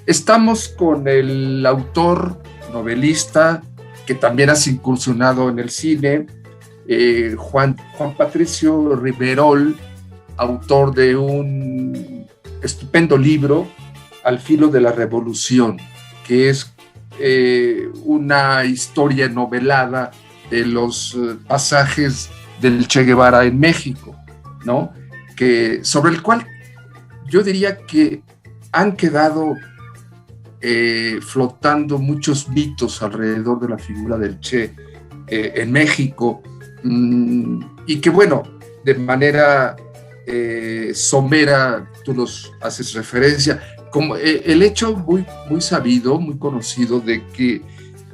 Estamos con el autor, novelista, que también has incursionado en el cine, Juan Patricio Riverol, autor de un estupendo libro, Al filo de la revolución, que es una historia novelada de los pasajes del Che Guevara en México, ¿no? Sobre el cual yo diría que han quedado flotando muchos mitos alrededor de la figura del Che en México, y que bueno, de manera somera tú los haces referencia, como el hecho muy, muy sabido, muy conocido de que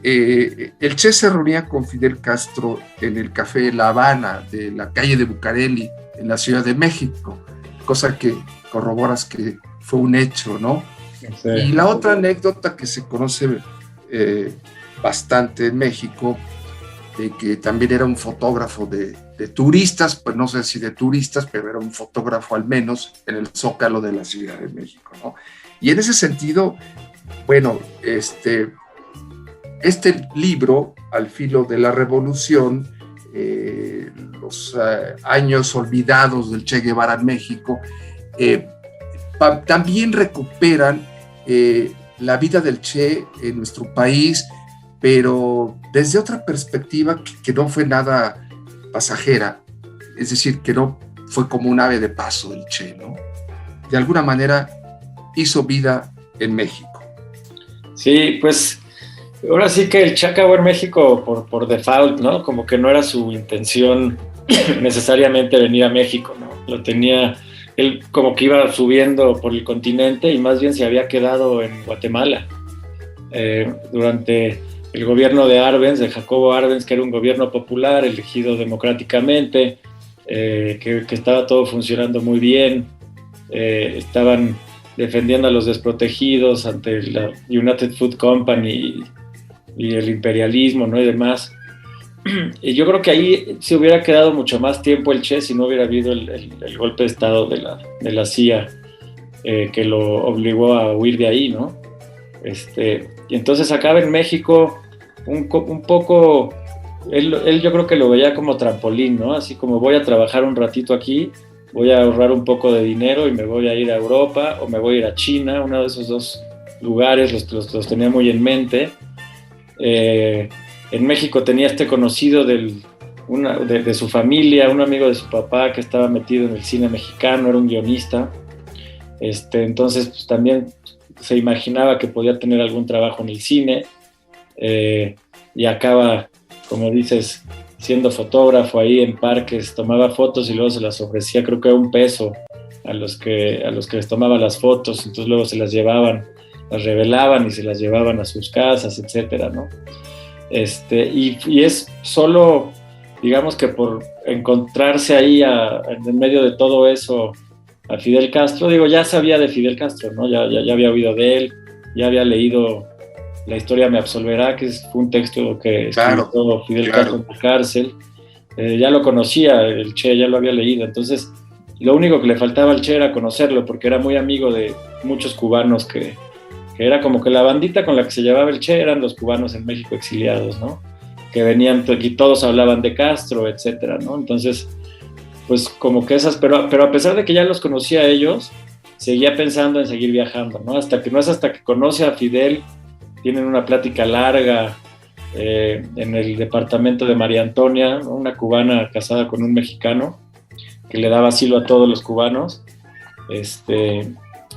el Che se reunía con Fidel Castro en el Café La Habana de la calle de Bucareli en la Ciudad de México, cosa que corroboras que fue un hecho, ¿no? Sí. Y la otra anécdota que se conoce bastante en México, de que también era un fotógrafo de turistas, pues no sé si de turistas, pero era un fotógrafo al menos en el Zócalo de la Ciudad de México, ¿no? Y en ese sentido, bueno, este libro, Al filo de la revolución, los años olvidados del Che Guevara en México, también recuperan la vida del Che en nuestro país, pero desde otra perspectiva que no fue nada pasajera, es decir, que no fue como un ave de paso del Che, ¿no? De alguna manera hizo vida en México. Sí, pues ahora sí que el Che acabó en México por default, ¿no? Como que no era su intención necesariamente venir a México, ¿no? Lo tenía, él como que iba subiendo por el continente y más bien se había quedado en Guatemala. Durante el gobierno de Arbenz, de Jacobo Arbenz, que era un gobierno popular, elegido democráticamente, que estaba todo funcionando muy bien, estaban defendiendo a los desprotegidos ante la United Food Company y el imperialismo, ¿no? Y demás. Y yo creo que ahí se hubiera quedado mucho más tiempo el Che si no hubiera habido el golpe de estado de la CIA, que lo obligó a huir de ahí, ¿no? Y entonces acaba en México un poco, él yo creo que lo veía como trampolín, ¿no? Así como voy a trabajar un ratito aquí, voy a ahorrar un poco de dinero y me voy a ir a Europa o me voy a ir a China, uno de esos dos lugares los tenía muy en mente. En México tenía conocido de su familia, un amigo de su papá que estaba metido en el cine mexicano, era un guionista, entonces pues, también se imaginaba que podía tener algún trabajo en el cine, y acaba, como dices, siendo fotógrafo ahí en parques, tomaba fotos y luego se las ofrecía, creo que $1 a los que les tomaba las fotos, entonces luego se las llevaban, las revelaban y se las llevaban a sus casas, etcétera, ¿no? Y es solo, digamos que por encontrarse ahí en medio de todo eso a Fidel Castro, digo, ya sabía de Fidel Castro, ¿no? Ya había oído de él, ya había leído La historia me absolverá, que fue un texto que escribió Fidel Castro en la cárcel. Ya lo conocía, el Che ya lo había leído, entonces lo único que le faltaba al Che era conocerlo, porque era muy amigo de muchos cubanos que era como que la bandita con la que se llevaba el Che eran los cubanos en México exiliados, ¿no? Que venían y todos hablaban de Castro, etcétera, ¿no? Entonces, pues como que pero a pesar de que ya los conocía a ellos, seguía pensando en seguir viajando, ¿no? Hasta que conoce a Fidel, tienen una plática larga en el departamento de María Antonia, ¿no? Una cubana casada con un mexicano que le daba asilo a todos los cubanos.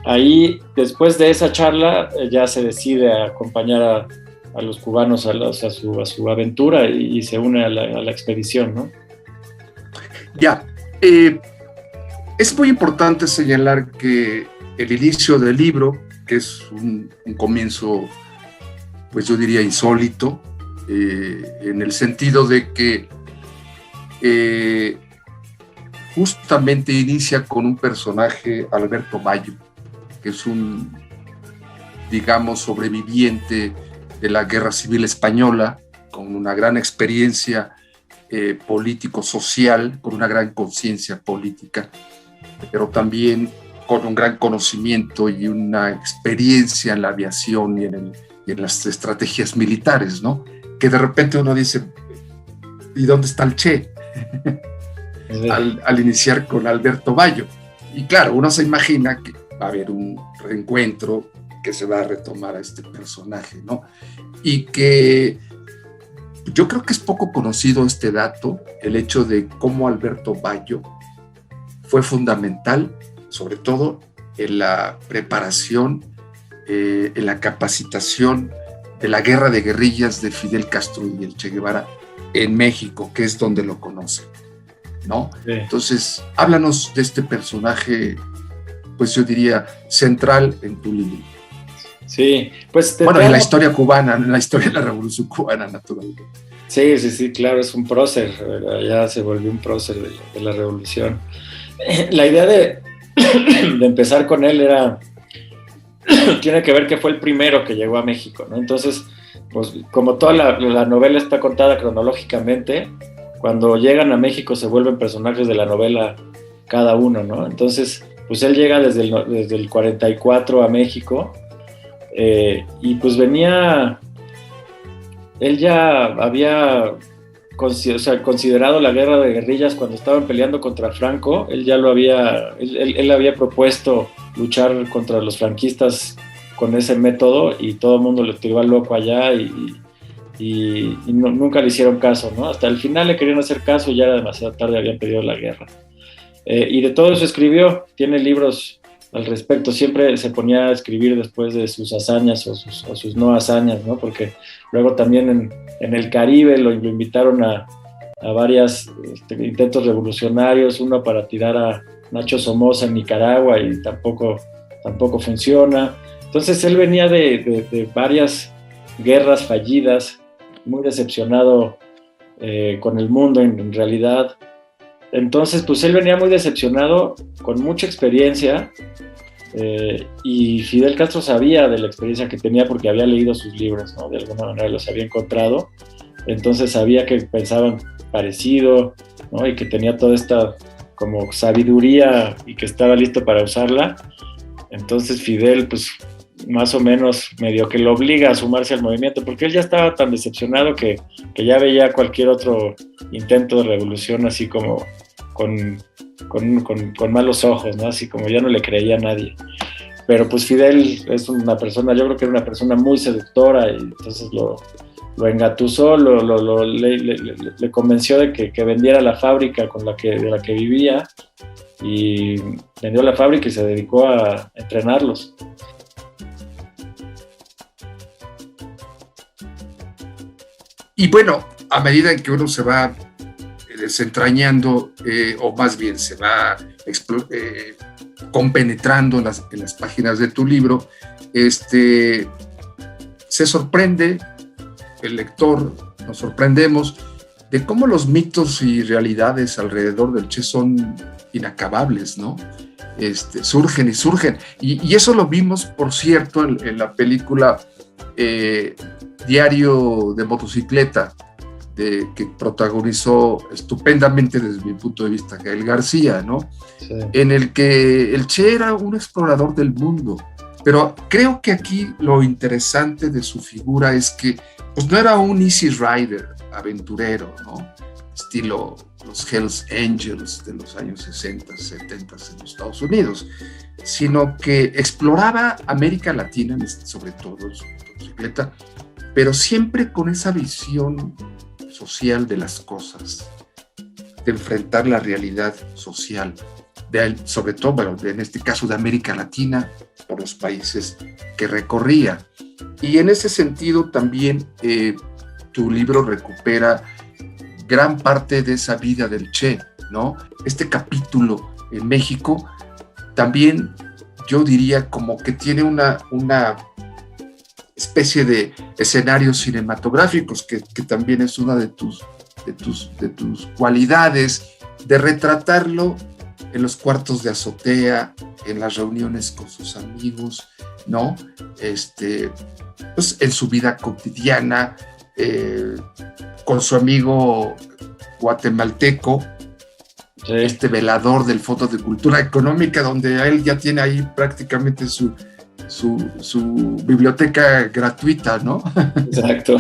Ahí, después de esa charla, ya se decide a acompañar a los cubanos a su aventura y se une a la expedición, ¿no? Ya, es muy importante señalar que el inicio del libro, que es un comienzo, pues yo diría insólito, en el sentido de que justamente inicia con un personaje, Alberto Bayo, que es un, digamos, sobreviviente de la Guerra Civil Española, con una gran experiencia político-social, con una gran conciencia política, pero también con un gran conocimiento y una experiencia en la aviación y en las estrategias militares, ¿no? Que de repente uno dice, ¿y dónde está el Che? al iniciar con Alberto Bayo. Y claro, uno se imagina que va a haber un reencuentro, que se va a retomar a este personaje, ¿no? Y que yo creo que es poco conocido este dato, el hecho de cómo Alberto Bayo fue fundamental, sobre todo en la preparación, en la capacitación de la guerra de guerrillas de Fidel Castro y el Che Guevara en México, que es donde lo conocen, ¿no? Sí. Entonces, háblanos de este personaje, pues yo diría, central en tu libro. Sí, pues... Bueno, en la historia cubana, en la historia de la Revolución Cubana, naturalmente. Sí, claro, es un prócer, ya se volvió un prócer de la Revolución. La idea de empezar con él tiene que ver que fue el primero que llegó a México, ¿no? Entonces, pues como toda la novela está contada cronológicamente, cuando llegan a México se vuelven personajes de la novela cada uno, ¿no? Entonces, pues él llega desde el 44 a México, y pues él ya había considerado la guerra de guerrillas cuando estaban peleando contra Franco. Él había propuesto luchar contra los franquistas con ese método y todo el mundo le tiró al loco allá y nunca le hicieron caso, ¿no? Hasta el final le querían hacer caso y ya era demasiado tarde, habían pedido la guerra. Y de todo eso escribió, tiene libros al respecto, siempre se ponía a escribir después de sus hazañas o sus no hazañas, ¿no? Porque luego también en el Caribe lo invitaron a varios intentos revolucionarios, uno para tirar a Nacho Somoza en Nicaragua y tampoco funciona. Entonces él venía de varias guerras fallidas, muy decepcionado con el mundo en realidad. Entonces, pues él venía muy decepcionado, con mucha experiencia, y Fidel Castro sabía de la experiencia que tenía porque había leído sus libros, ¿no? De alguna manera los había encontrado, entonces sabía que pensaban parecido, ¿no? Y que tenía toda esta como sabiduría y que estaba listo para usarla. Entonces Fidel, pues más o menos medio que lo obliga a sumarse al movimiento, porque él ya estaba tan decepcionado que ya veía cualquier otro intento de revolución así como con malos ojos, ¿no? Así como ya no le creía a nadie. Pero pues Fidel es una persona, yo creo que era una persona muy seductora, y entonces lo engatusó, le convenció de que vendiera la fábrica de la que vivía, y vendió la fábrica y se dedicó a entrenarlos. Y bueno, a medida en que uno se va desentrañando, o más bien se va compenetrando en las páginas de tu libro, se sorprende, el lector, nos sorprendemos de cómo los mitos y realidades alrededor del Che son inacabables, ¿no? Surgen y surgen. Y eso lo vimos, por cierto, en la película Diario de Motocicleta, que protagonizó estupendamente desde mi punto de vista Gael García, ¿no? Sí. En el que el Che era un explorador del mundo, pero creo que aquí lo interesante de su figura es que pues no era un Easy Rider aventurero, ¿no? Estilo los Hells Angels de los años 60, 70 en los Estados Unidos, sino que exploraba América Latina, sobre todo en su motocicleta, pero siempre con esa visión social de las cosas, de enfrentar la realidad social, sobre todo, bueno, en este caso de América Latina, por los países que recorría. Y en ese sentido también tu libro recupera gran parte de esa vida del Che, ¿no? Este capítulo en México también yo diría como que tiene una especie de escenarios cinematográficos, que también es una de tus cualidades, de retratarlo en los cuartos de azotea, en las reuniones con sus amigos, ¿no? Pues en su vida cotidiana, con su amigo guatemalteco, Sí. este velador del Fondo de Cultura Económica, donde él ya tiene ahí prácticamente su biblioteca gratuita, ¿no? Exacto.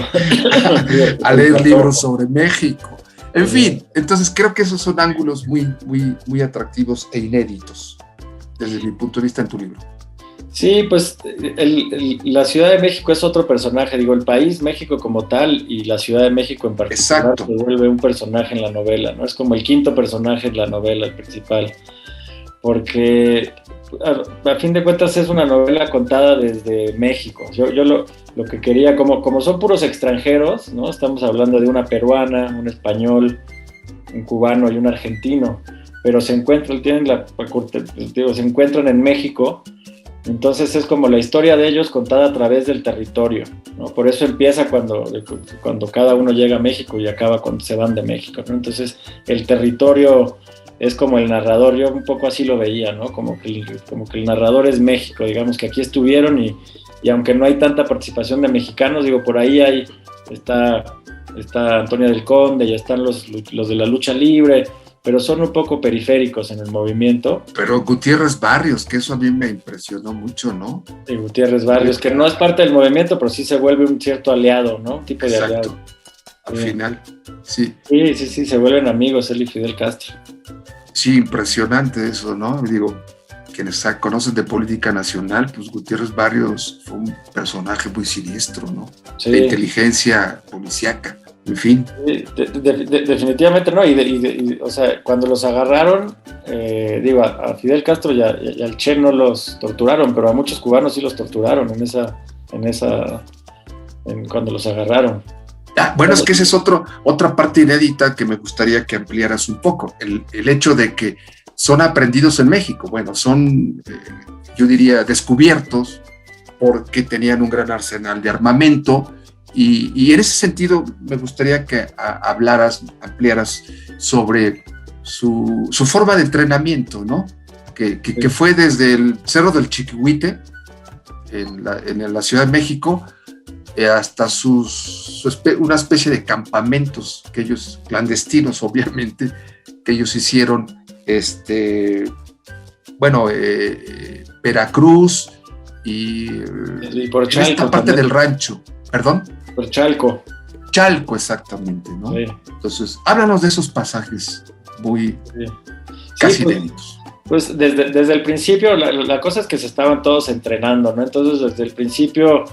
A leer libros sobre México. En fin, entonces creo que esos son ángulos muy, muy, muy atractivos e inéditos, desde mi punto de vista, en tu libro. Sí, pues la Ciudad de México es otro personaje, digo, el país México como tal y la Ciudad de México en particular se vuelve un personaje en la novela, ¿no? Es como el quinto personaje en la novela, el principal, porque a fin de cuentas es una novela contada desde México. Yo lo que quería, como son puros extranjeros, ¿no? Estamos hablando de una peruana, un español, un cubano y un argentino, pero se encuentran en México. Entonces es como la historia de ellos contada a través del territorio, ¿no? Por eso empieza cuando cada uno llega a México y acaba cuando se van de México, ¿no? Entonces el territorio es como el narrador, yo un poco así lo veía, ¿no? Como que el narrador es México, digamos que aquí estuvieron y aunque no hay tanta participación de mexicanos, digo, por ahí está Antonia del Conde, ya están los de la lucha libre, pero son un poco periféricos en el movimiento. Pero Gutiérrez Barrios, que eso a mí me impresionó mucho, ¿no? Y Gutiérrez Barrios, que no es parte del movimiento, pero sí se vuelve un cierto aliado, ¿no? Un tipo de aliado. Al final, sí. Sí, se vuelven amigos él y Fidel Castro. Sí, impresionante eso, ¿no? Digo, quienes conocen de política nacional, pues Gutiérrez Barrios fue un personaje muy siniestro, ¿no? Sí. De inteligencia policíaca. En fin. Definitivamente no, o sea, cuando los agarraron, a Fidel Castro y al Che no los torturaron, pero a muchos cubanos sí los torturaron cuando los agarraron. Bueno, es que esa es otra parte inédita que me gustaría que ampliaras un poco, el hecho de que son aprendidos en México, bueno, son, yo diría, descubiertos porque tenían un gran arsenal de armamento. Y en ese sentido me gustaría que ampliaras sobre su forma de entrenamiento, ¿no? Que fue desde el Cerro del Chiquihuite, en la Ciudad de México, hasta una especie de campamentos que ellos, clandestinos obviamente, que ellos hicieron, Veracruz y por Chalco, esta parte del rancho. ¿Perdón? Por Chalco. Chalco, exactamente, ¿no? Sí. Entonces, háblanos de esos pasajes muy casi inéditos. Pues desde el principio, la cosa es que se estaban todos entrenando, ¿no? Entonces, desde el principio,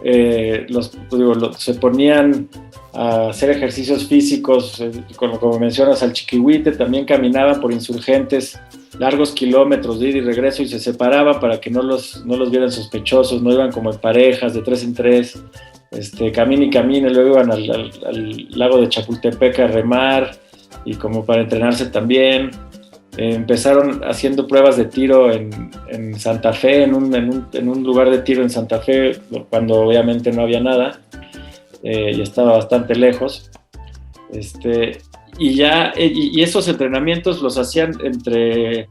se ponían a hacer ejercicios físicos, como mencionas, al Chiquihuite, también caminaban por Insurgentes largos kilómetros de ida y regreso y se separaban para que no los vieran sospechosos, no iban como en parejas de 3 en 3, camina y camina, y luego iban al lago de Chapultepec a remar y como para entrenarse también. Empezaron haciendo pruebas de tiro en Santa Fe, en un lugar de tiro en Santa Fe, cuando obviamente no había nada, y estaba bastante lejos. Y esos entrenamientos los hacían entre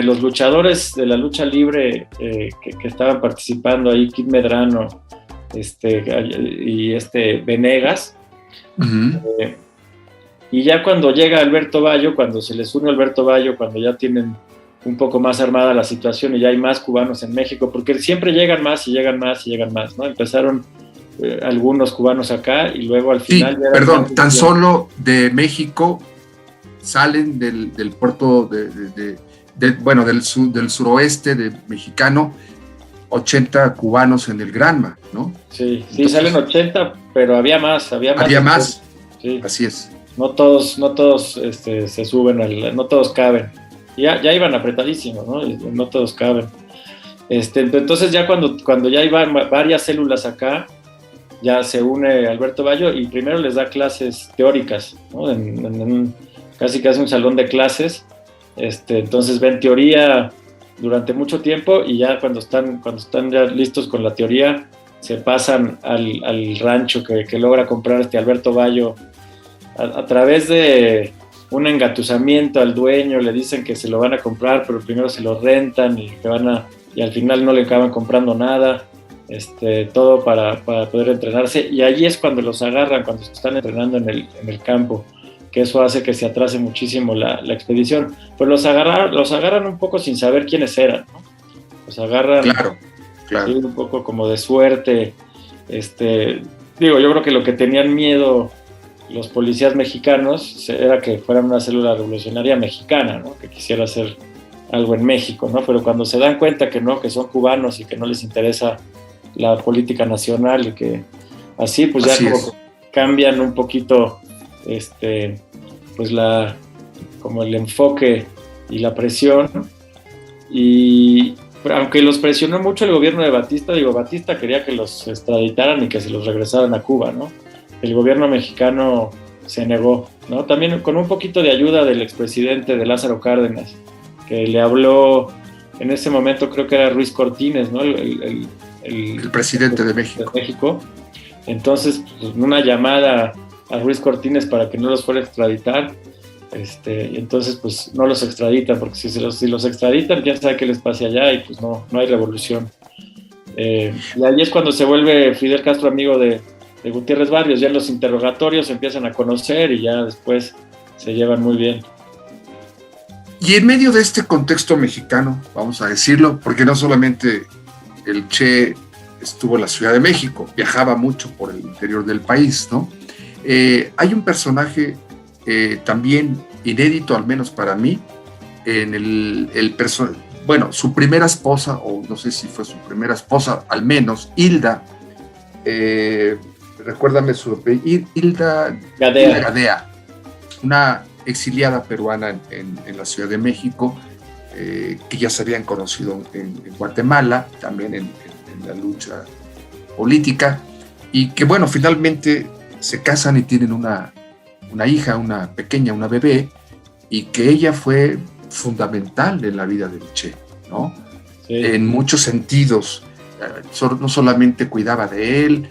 los luchadores de la lucha libre que estaban participando ahí, Kid Medrano y Venegas. Uh-huh. Y ya cuando llega Alberto Bayo, cuando se les une Alberto Bayo, cuando ya tienen un poco más armada la situación y ya hay más cubanos en México, porque siempre llegan más y llegan más y llegan más, ¿no? Empezaron algunos cubanos acá y luego al final... Sí, perdón, tan solo de México salen del puerto del suroeste de mexicano, 80 cubanos en el Granma, ¿no? Sí, entonces, salen 80, pero había más. Había más, sí. Así es. No todos se suben, no todos caben. Ya iban apretadísimos, ¿no? No todos caben. Entonces ya cuando ya iban varias células acá, ya se une Alberto Bayo y primero les da clases teóricas, ¿no? Casi un salón de clases. Entonces ven teoría durante mucho tiempo y ya cuando están ya listos con la teoría, se pasan al rancho que logra comprar Alberto Bayo a través de un engatusamiento al dueño. Le dicen que se lo van a comprar, pero primero se lo rentan y al final no le acaban comprando nada. Todo para poder entrenarse, y allí es cuando los agarran, cuando se están entrenando en el campo. que eso hace que se atrase muchísimo la expedición. Pues los agarran un poco sin saber quiénes eran, ¿no? Los agarran Claro. Sí, un poco como de suerte. Yo creo que lo que tenían miedo los policías mexicanos era que fueran una célula revolucionaria mexicana, ¿no? Que quisiera hacer algo en México, ¿no? Pero cuando se dan cuenta que no, que son cubanos y que no les interesa la política nacional y que así, pues ya como cambian un poquito, pues como el enfoque y la presión. Y aunque los presionó mucho el gobierno de Batista, Batista quería que los extraditaran y que se los regresaran a Cuba, ¿no? El gobierno mexicano se negó, ¿no? También con un poquito de ayuda del expresidente de Lázaro Cárdenas, que le habló, en ese momento creo que era Ruiz Cortines, ¿no? El presidente de México. Entonces, pues, una llamada a Ruiz Cortines para que no los fuera a extraditar, entonces pues no los extraditan, porque si los extraditan, quién sabe qué les pase allá y pues no hay revolución. Y ahí es cuando se vuelve Fidel Castro amigo de Gutiérrez Barrios, ya en los interrogatorios se empiezan a conocer y ya después se llevan muy bien. Y en medio de este contexto mexicano, vamos a decirlo, porque no solamente el Che estuvo en la Ciudad de México, viajaba mucho por el interior del país, ¿no? Hay un personaje también inédito, al menos para mí, en su primera esposa, o no sé si fue su primera esposa, al menos, Hilda, recuérdame su apellido, Hilda Gadea, una exiliada peruana en la Ciudad de México, que ya se habían conocido en Guatemala, también en la lucha política, y que bueno, finalmente se casan y tienen una hija, una pequeña, una bebé, y que ella fue fundamental en la vida del Che, ¿no? Sí. En muchos sentidos, no solamente cuidaba de él,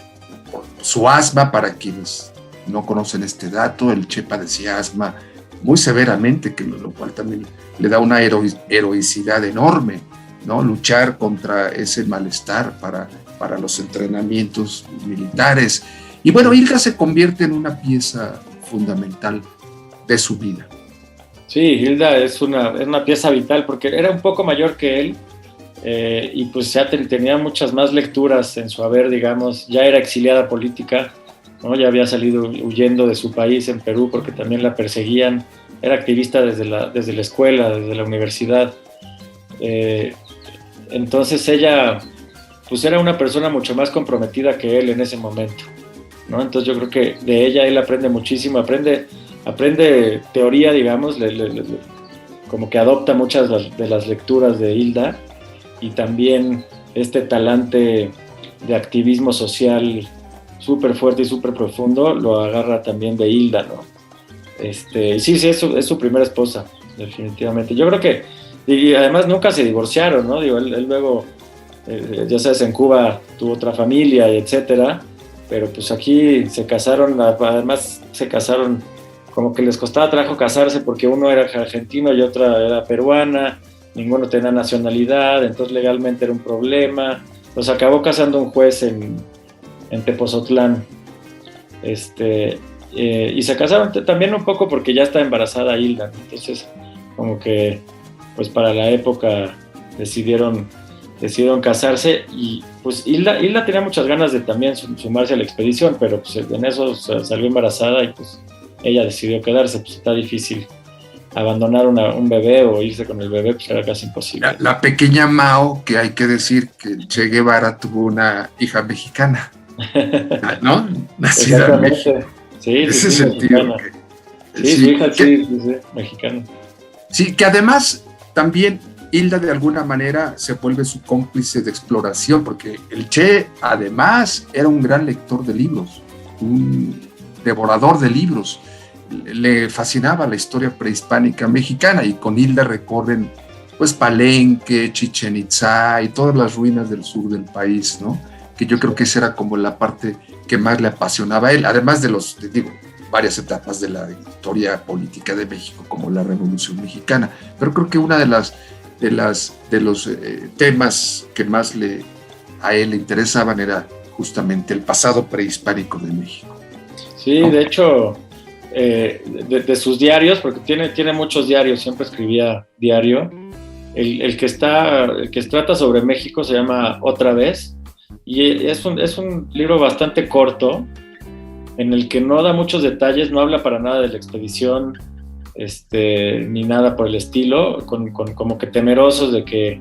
su asma, para quienes no conocen este dato, el Che padecía asma muy severamente, lo cual también le da una heroicidad enorme, ¿no? Luchar contra ese malestar para los entrenamientos militares. Y bueno, Hilda se convierte en una pieza fundamental de su vida. Sí, Hilda es una pieza vital porque era un poco mayor que él y pues ya tenía muchas más lecturas en su haber, digamos, ya era exiliada política, ¿no? Ya había salido huyendo de su país en Perú porque también la perseguían, era activista desde la escuela, desde la universidad. Entonces ella pues era una persona mucho más comprometida que él en ese momento, ¿no? Entonces yo creo que de ella él aprende muchísimo, aprende teoría, digamos, como que adopta muchas de las lecturas de Hilda y también este talante de activismo social súper fuerte y súper profundo lo agarra también de Hilda, ¿no? Sí, es su primera esposa, definitivamente. Yo creo que, y además nunca se divorciaron, ¿no? Él luego, ya sabes, en Cuba tuvo otra familia, etcétera, pero pues aquí se casaron, además se casaron como que les costaba trabajo casarse porque uno era argentino y otra era peruana, ninguno tenía nacionalidad, entonces legalmente era un problema. Los acabó casando un juez en Tepozotlán, y se casaron también un poco porque ya estaba embarazada Hilda, ¿no? Entonces como que pues para la época decidieron casarse y pues Hilda tenía muchas ganas de también sumarse a la expedición, pero pues en eso salió embarazada y pues ella decidió quedarse, pues está difícil abandonar un bebé o irse con el bebé, pues era casi imposible. La pequeña Mao, que hay que decir que Che Guevara tuvo una hija mexicana, ¿no? Nacida en México. Sí, ese sentido. Sí, su hija sí, mexicana. Sí, que además también Hilda de alguna manera se vuelve su cómplice de exploración, porque el Che además era un gran lector de libros, un devorador de libros, le fascinaba la historia prehispánica mexicana y con Hilda recorren pues Palenque, Chichén Itzá y todas las ruinas del sur del país, ¿no? Que yo creo que esa era como la parte que más le apasionaba a él, además de varias etapas de la historia política de México, como la Revolución Mexicana. Pero creo que una de los temas que más a él le interesaban era justamente el pasado prehispánico de México. Sí, ¿no? De hecho, de sus diarios, porque tiene muchos diarios, siempre escribía diario. El que trata sobre México se llama Otra Vez, y es un libro bastante corto, en el que no da muchos detalles, no habla para nada de la expedición, ni nada por el estilo, como que temerosos de que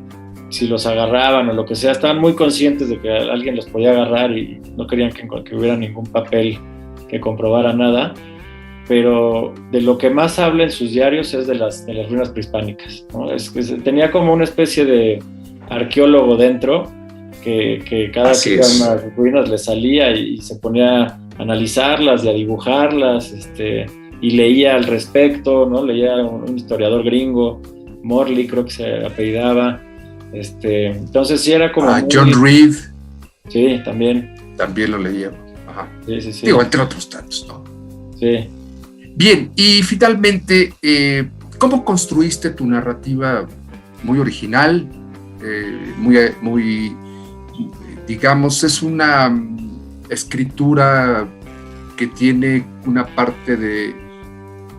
si los agarraban o lo que sea, estaban muy conscientes de que alguien los podía agarrar y no querían que hubiera ningún papel que comprobara nada, pero de lo que más habla en sus diarios es de las ruinas prehispánicas, ¿no? Tenía como una especie de arqueólogo dentro, que cada vez que iba a unas ruinas le salía y se ponía a analizarlas y a dibujarlas, y leía al respecto, ¿no? Leía un historiador gringo, Morley creo que se apellidaba, entonces sí era como John Reed. Sí, también lo leíamos. Ajá. Sí. Digo, entre otros tantos, ¿no? Sí. Bien, y finalmente, ¿cómo construiste tu narrativa? Muy original, muy, digamos, es una escritura que tiene una parte de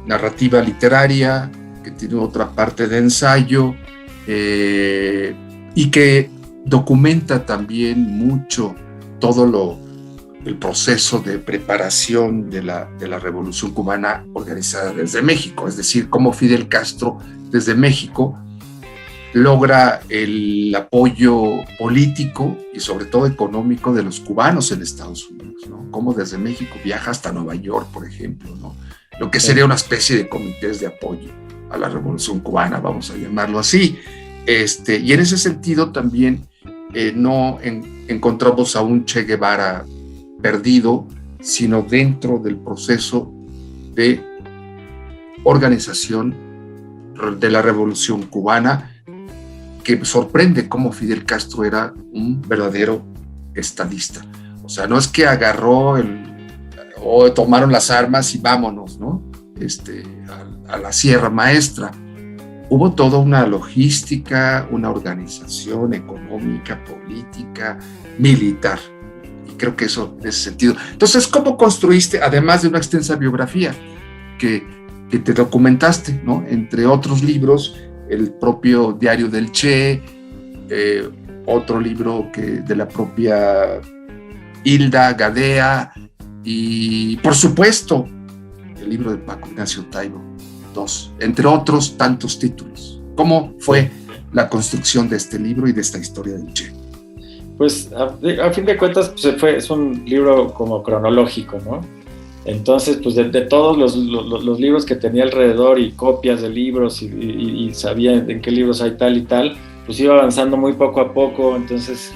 narrativa literaria, que tiene otra parte de ensayo, y que documenta también mucho todo el proceso de preparación de la Revolución Cubana organizada desde México, es decir, cómo Fidel Castro desde México logra el apoyo político y sobre todo económico de los cubanos en Estados Unidos, ¿no? Cómo desde México viaja hasta Nueva York, por ejemplo, ¿no? Lo que sería una especie de comités de apoyo a la Revolución Cubana, vamos a llamarlo así. Y en ese sentido también no encontramos a un Che Guevara perdido, sino dentro del proceso de organización de la Revolución Cubana, que sorprende cómo Fidel Castro era un verdadero estadista. O sea, no es que agarró o tomaron las armas y vámonos, ¿no? A la Sierra Maestra. Hubo toda una logística, una organización económica, política, militar. Y creo que eso, en ese sentido. Entonces, ¿cómo construiste, además de una extensa biografía que te documentaste, ¿no? Entre otros libros, el propio Diario del Che, otro libro de la propia Hilda Gadea, y por supuesto, el libro de Paco Ignacio Taibo II, entre otros tantos títulos? ¿Cómo fue la construcción de este libro y de esta historia del Che? Pues a fin de cuentas es un libro como cronológico, ¿no? Entonces, pues de todos los libros que tenía alrededor y copias de libros y sabía en qué libros hay tal y tal, pues iba avanzando muy poco a poco. Entonces,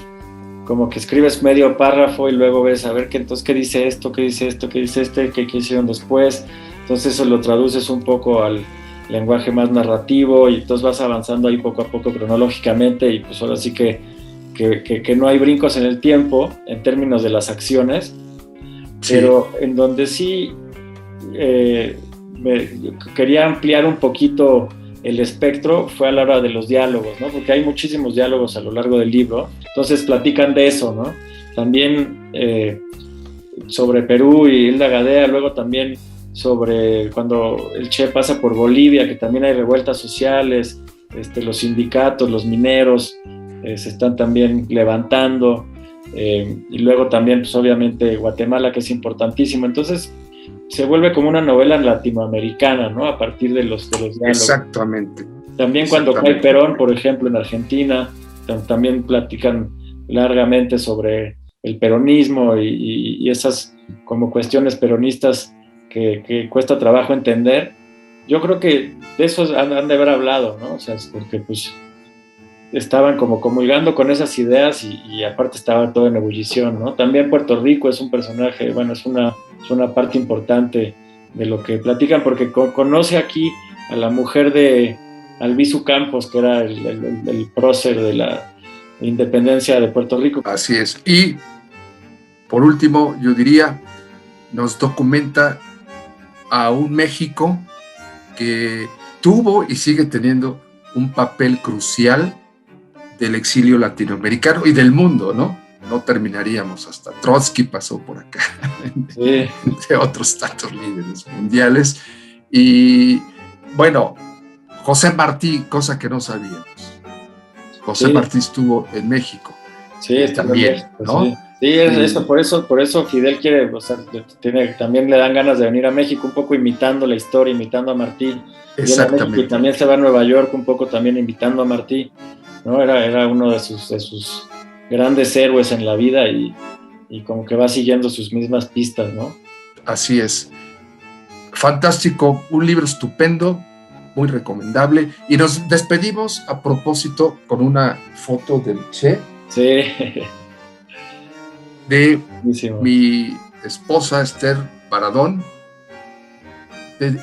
como que escribes medio párrafo y luego ves a ver qué dice esto, qué dice esto, qué dice qué hicieron después. Entonces eso lo traduces un poco al lenguaje más narrativo y entonces vas avanzando ahí poco a poco cronológicamente, y pues ahora sí que no hay brincos en el tiempo en términos de las acciones. Sí. Pero en donde sí quería ampliar un poquito el espectro fue a la hora de los diálogos, ¿no? Porque hay muchísimos diálogos a lo largo del libro, entonces platican de eso, ¿no? También sobre Perú y Hilda Gadea, luego también sobre cuando el Che pasa por Bolivia, que también hay revueltas sociales, los sindicatos, los mineros se están también levantando, y luego también, pues obviamente, Guatemala, que es importantísimo. Entonces se vuelve como una novela latinoamericana, ¿no? A partir de los diálogos. Exactamente. También cuando cae Perón, por ejemplo, en Argentina, también platican largamente sobre el peronismo y esas como cuestiones peronistas que cuesta trabajo entender. Yo creo que de eso han de haber hablado, ¿no? O sea, porque pues estaban como comulgando con esas ideas y aparte estaba todo en ebullición, ¿no? También Puerto Rico es un personaje, bueno, es una parte importante de lo que platican, porque conoce aquí a la mujer de Albizu Campos, que era el prócer de la independencia de Puerto Rico. Así es. Y por último, yo diría, nos documenta a un México que tuvo y sigue teniendo un papel crucial del exilio latinoamericano y del mundo, ¿no? no terminaríamos, hasta Trotsky pasó por acá, sí. de otros tantos líderes mundiales. Y bueno, José Martí, cosa que no sabíamos. José Martí estuvo en México. Sí, también, ¿no? Sí, eso, por eso Fidel quiere, o sea, también le dan ganas de venir a México, un poco imitando la historia, imitando a Martí. Exactamente. Y también se va a Nueva York un poco también imitando a Martí, ¿no? Era uno de sus grandes héroes en la vida y como que va siguiendo sus mismas pistas, ¿no? Así es. Fantástico, un libro estupendo, muy recomendable. Y nos despedimos a propósito con una foto del Che. Sí. De buenísimo. Mi esposa Esther Baradón.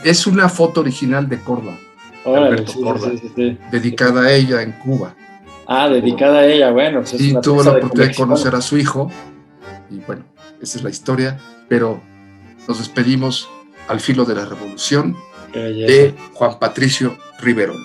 Es una foto original de Corda, Alberto Corda, dedicada a ella en Cuba. Dedicada a ella, bueno. Pues sí, tuvo la oportunidad de conocer a su hijo. Y bueno, esa es la historia. Pero nos despedimos al filo de la revolución de Juan Patricio Riverol.